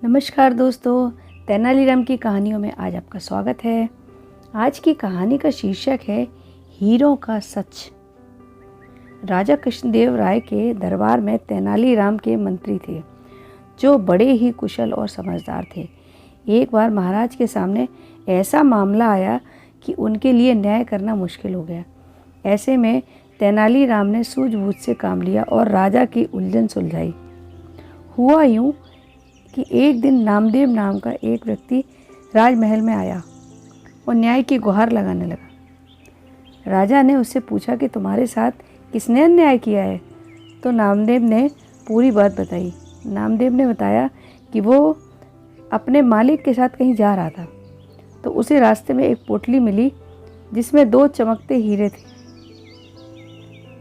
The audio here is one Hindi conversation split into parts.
नमस्कार दोस्तों, तेनालीराम की कहानियों में आज आपका स्वागत है। आज की कहानी का शीर्षक है हीरों का सच। राजा कृष्णदेव राय के दरबार में तेनालीराम के मंत्री थे जो बड़े ही कुशल और समझदार थे। एक बार महाराज के सामने ऐसा मामला आया कि उनके लिए न्याय करना मुश्किल हो गया। ऐसे में तेनालीराम ने सूझबूझ से काम लिया और राजा की उलझन सुलझाई। हुआ यूं कि एक दिन नामदेव नाम का एक व्यक्ति राजमहल में आया और न्याय की गुहार लगाने लगा। राजा ने उससे पूछा कि तुम्हारे साथ किसने अन्याय किया है? तो नामदेव ने पूरी बात बताई। नामदेव ने बताया कि वो अपने मालिक के साथ कहीं जा रहा था तो उसे रास्ते में एक पोटली मिली जिसमें 2 चमकते हीरे थे।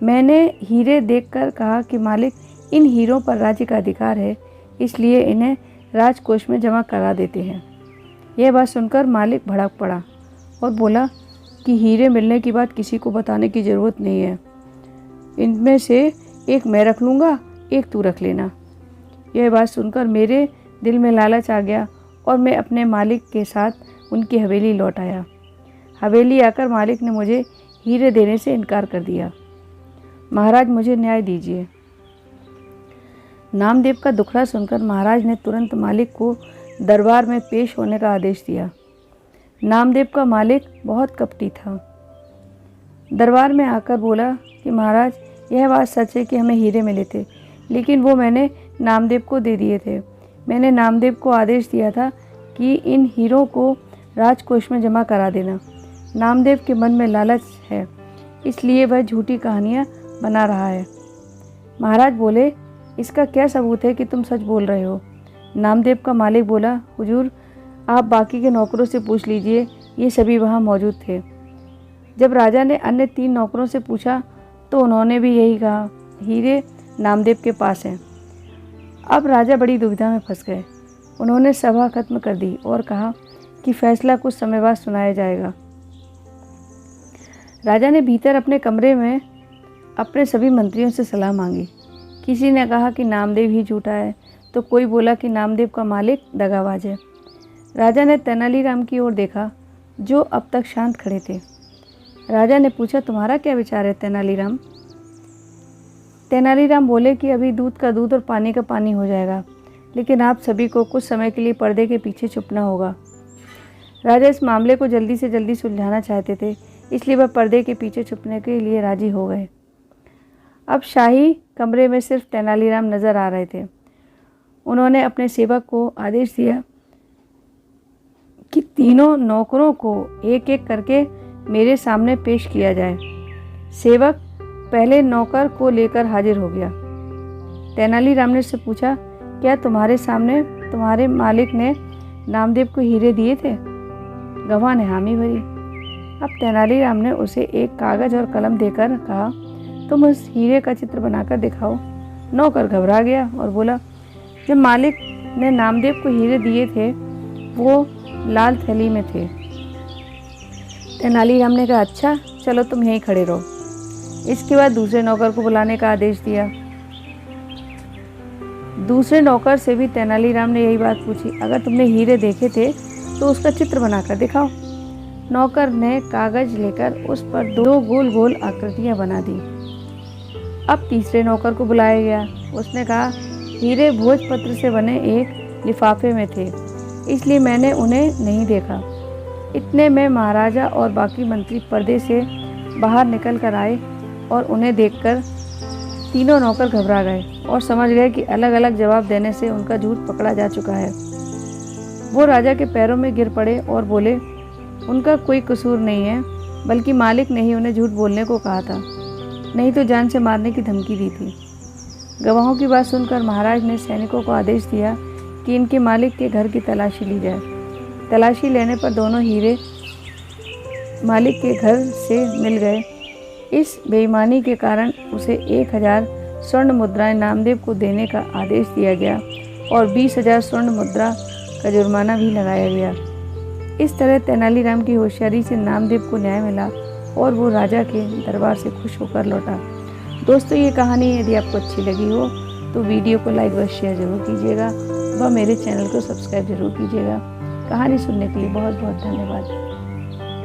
मैंने हीरे देखकर कहा कि मालिक, इन हीरों पर राज्य का अधिकार है, इसलिए इन्हें राजकोष में जमा करा देते हैं। यह बात सुनकर मालिक भड़क पड़ा और बोला कि हीरे मिलने की बात किसी को बताने की ज़रूरत नहीं है। इनमें से एक मैं रख लूँगा, एक तू रख लेना। यह बात सुनकर मेरे दिल में लालच आ गया और मैं अपने मालिक के साथ उनकी हवेली लौट आया। हवेली आकर मालिक ने मुझे हीरे देने से इनकार कर दिया। महाराज, मुझे न्याय दीजिए। नामदेव का दुखड़ा सुनकर महाराज ने तुरंत मालिक को दरबार में पेश होने का आदेश दिया। नामदेव का मालिक बहुत कपटी था। दरबार में आकर बोला कि महाराज, यह बात सच है कि हमें हीरे मिले थे, लेकिन वो मैंने नामदेव को दे दिए थे। मैंने नामदेव को आदेश दिया था कि इन हीरों को राजकोष में जमा करा देना। नामदेव के मन में लालच है, इसलिए वह झूठी कहानियाँ बना रहा है। महाराज बोले, इसका क्या सबूत है कि तुम सच बोल रहे हो? नामदेव का मालिक बोला, हुजूर, आप बाकी के नौकरों से पूछ लीजिए, ये सभी वहाँ मौजूद थे। जब राजा ने अन्य 3 नौकरों से पूछा तो उन्होंने भी यही कहा, हीरे नामदेव के पास हैं। अब राजा बड़ी दुविधा में फंस गए। उन्होंने सभा खत्म कर दी और कहा कि फैसला कुछ समय बाद सुनाया जाएगा। राजा ने भीतर अपने कमरे में अपने सभी मंत्रियों से सलाह मांगी। किसी ने कहा कि नामदेव ही झूठा है, तो कोई बोला कि नामदेव का मालिक दगाबाज है। राजा ने तेनालीराम की ओर देखा जो अब तक शांत खड़े थे। राजा ने पूछा, तुम्हारा क्या विचार है तेनालीराम? तेनालीराम बोले कि अभी दूध का दूध और पानी का पानी हो जाएगा, लेकिन आप सभी को कुछ समय के लिए पर्दे के पीछे छुपना होगा। राजा इस मामले को जल्दी से जल्दी सुलझाना चाहते थे, इसलिए वह पर्दे के पीछे छुपने के लिए राजी हो गए। अब शाही कमरे में सिर्फ तेनालीराम नजर आ रहे थे। उन्होंने अपने सेवक को आदेश दिया कि तीनों नौकरों को एक एक करके मेरे सामने पेश किया जाए। सेवक पहले नौकर को लेकर हाजिर हो गया। तेनालीराम ने उससे पूछा, क्या तुम्हारे सामने तुम्हारे मालिक ने नामदेव को हीरे दिए थे? गवाह ने हामी भरी। अब तेनालीराम ने उसे एक कागज और कलम देकर कहा, तुम उस हीरे का चित्र बनाकर दिखाओ। नौकर घबरा गया और बोला, जब मालिक ने नामदेव को हीरे दिए थे वो लाल थैली में थे। तेनालीराम ने कहा, अच्छा चलो तुम यहीं खड़े रहो। इसके बाद दूसरे नौकर को बुलाने का आदेश दिया। दूसरे नौकर से भी तेनालीराम ने यही बात पूछी, अगर तुमने हीरे देखे थे तो उसका चित्र बनाकर दिखाओ। नौकर ने कागज लेकर उस पर 2 गोल गोल आकृतियां बना दी। अब तीसरे नौकर को बुलाया गया। उसने कहा, हीरे भोजपत्र से बने एक लिफाफे में थे, इसलिए मैंने उन्हें नहीं देखा। इतने में महाराजा और बाकी मंत्री पर्दे से बाहर निकल कर आए और उन्हें देखकर तीनों नौकर घबरा गए और समझ गए कि अलग अलग जवाब देने से उनका झूठ पकड़ा जा चुका है। वो राजा के पैरों में गिर पड़े और बोले, उनका कोई कसूर नहीं है, बल्कि मालिक ने ही उन्हें झूठ बोलने को कहा था, नहीं तो जान से मारने की धमकी दी थी। गवाहों की बात सुनकर महाराज ने सैनिकों को आदेश दिया कि इनके मालिक के घर की तलाशी ली जाए। तलाशी लेने पर दोनों हीरे मालिक के घर से मिल गए। इस बेईमानी के कारण उसे 1000 स्वर्ण मुद्राएं नामदेव को देने का आदेश दिया गया और 20,000 स्वर्ण मुद्रा का जुर्माना भी लगाया गया। इस तरह तेनालीराम की होशियारी से नामदेव को न्याय मिला और वो राजा के दरबार से खुश होकर लौटा। दोस्तों, ये कहानी यदि आपको अच्छी लगी हो तो वीडियो को लाइक व शेयर जरूर कीजिएगा। व मेरे चैनल को सब्सक्राइब जरूर कीजिएगा। कहानी सुनने के लिए बहुत बहुत धन्यवाद।